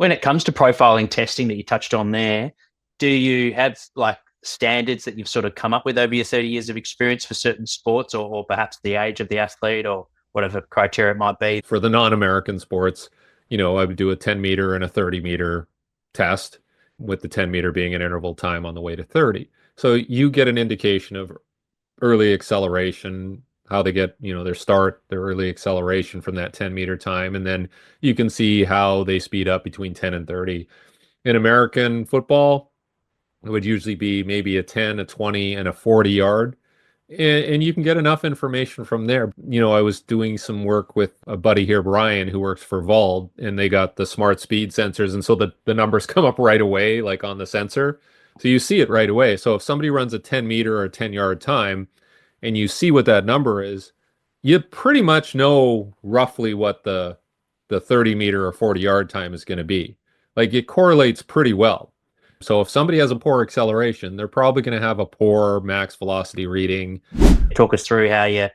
When it comes to profiling testing that you touched on there, do you have like standards that you've sort of come up with over your 30 years of experience for certain sports, or perhaps the age of the athlete or whatever criteria it might be? For the non-American sports, I would do a 10 meter and a 30 meter test, with the 10 meter being an interval time on the way to 30. So you get an indication of early acceleration, how they get, their early acceleration from that 10-meter time. And then you can see how they speed up between 10 and 30. In American football, it would usually be maybe a 10, a 20, and a 40 yard. And you can get enough information from there. I was doing some work with a buddy here, Brian, who works for Vald, and they got the smart speed sensors. And so the numbers come up right away, like on the sensor. So you see it right away. So if somebody runs a 10 meter or 10-yard time and you see what that number is, you pretty much know roughly what the 30 meter or 40-yard time is going to be. Like it correlates pretty well. So if somebody has a poor acceleration, they're probably going to have a poor max velocity reading. Talk us through how you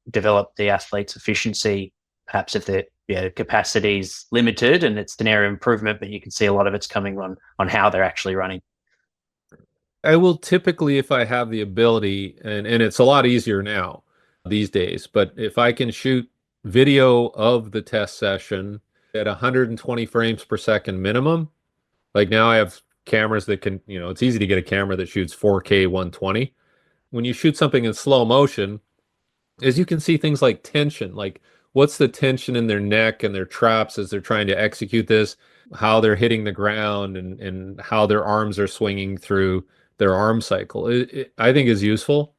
develop the athlete's efficiency, perhaps if the capacity is limited and it's an area of improvement, but you can see a lot of it's coming on how they're actually running. I will typically, if I have the ability, and it's a lot easier now these days, but if I can shoot video of the test session at 120 frames per second minimum, like now I have cameras that can, it's easy to get a camera that shoots 4K 120. When you shoot something in slow motion, as you can see things like tension, like what's the tension in their neck and their traps as they're trying to execute this, how they're hitting the ground and how their arms are swinging through their arm cycle. I think is useful.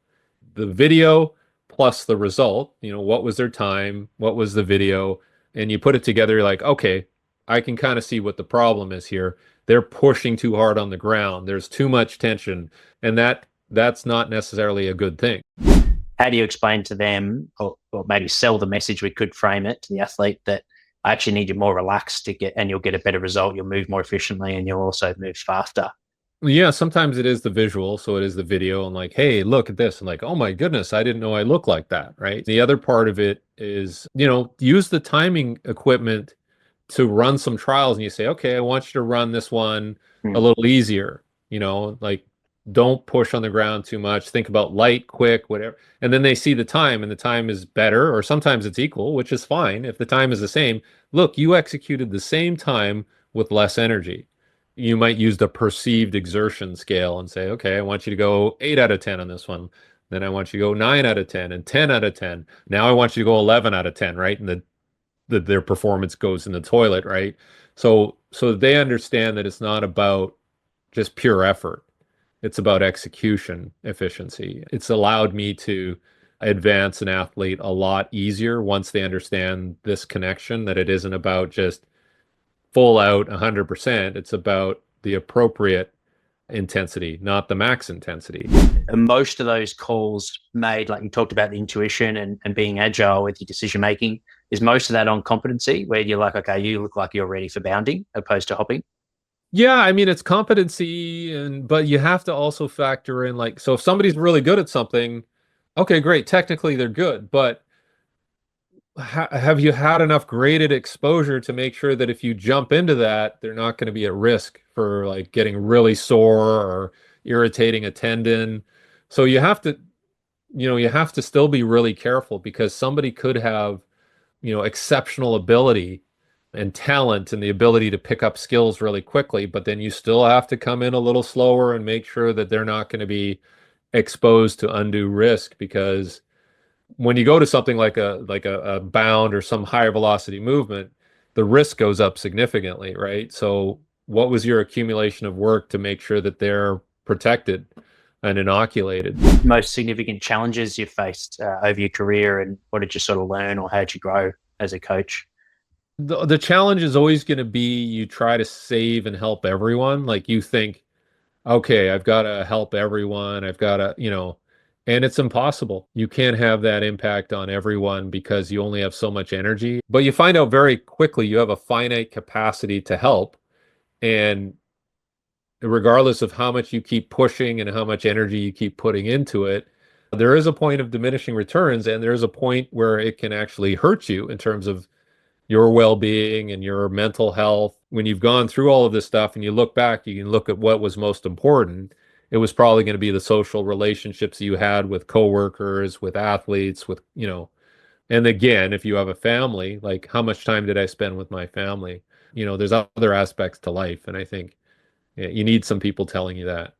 The video plus the result, what was their time, what was the video, and you put it together, you're like, okay, I can kind of see what the problem is here. They're pushing too hard on the ground. There's too much tension, and that's not necessarily a good thing. How do you explain to them, or maybe sell the message, we could frame it to the athlete, that I actually need you more relaxed to get, and you'll get a better result. You'll move more efficiently and you'll also move faster. Yeah, sometimes it is the visual, so it is the video and like, hey, look at this. And like, oh my goodness, I didn't know I look like that, right? The other part of it is, use the timing equipment to run some trials and you say, okay, I want you to run this one a little easier, like don't push on the ground too much. Think about light, quick, whatever. And then they see the time and the time is better, or sometimes it's equal, which is fine. If the time is the same, look, you executed the same time with less energy. You might use the perceived exertion scale and say, okay, I want you to go 8 out of 10 on this one. Then I want you to go 9 out of 10 and 10 out of 10. Now I want you to go 11 out of 10, right? And their performance goes in the toilet, right? So they understand that it's not about just pure effort. It's about execution efficiency. It's allowed me to advance an athlete a lot easier once they understand this connection, that it isn't about just full out 100%. It's about the appropriate intensity, not the max intensity. And most of those calls made, like you talked about the intuition and being agile with your decision making, is most of that on competency where you're like, okay, you look like you're ready for bounding opposed to hopping? Yeah, I mean it's competency, but you have to also factor in, like, so if somebody's really good at something, okay, great, technically they're good, but have you had enough graded exposure to make sure that if you jump into that, they're not going to be at risk for like getting really sore or irritating a tendon? So you have to still be really careful, because somebody could have, exceptional ability and talent and the ability to pick up skills really quickly, but then you still have to come in a little slower and make sure that they're not going to be exposed to undue risk. Because when you go to something like a bound or some higher velocity movement, the risk goes up significantly, right? So what was your accumulation of work to make sure that they're protected and inoculated? Most significant challenges you faced over your career, and what did you sort of learn, or how did you grow as a coach? The challenge is always going to be, you try to save and help everyone. Like you think, okay, I've got to help everyone. I've got to, and it's impossible. You can't have that impact on everyone because you only have so much energy. But you find out very quickly you have a finite capacity to help. And regardless of how much you keep pushing and how much energy you keep putting into it, there is a point of diminishing returns, and there is a point where it can actually hurt you in terms of your well-being and your mental health. When you've gone through all of this stuff and you look back, you can look at what was most important. It was probably going to be the social relationships you had with coworkers, with athletes, with, and again, if you have a family, like how much time did I spend with my family? There's other aspects to life. And I think you need some people telling you that.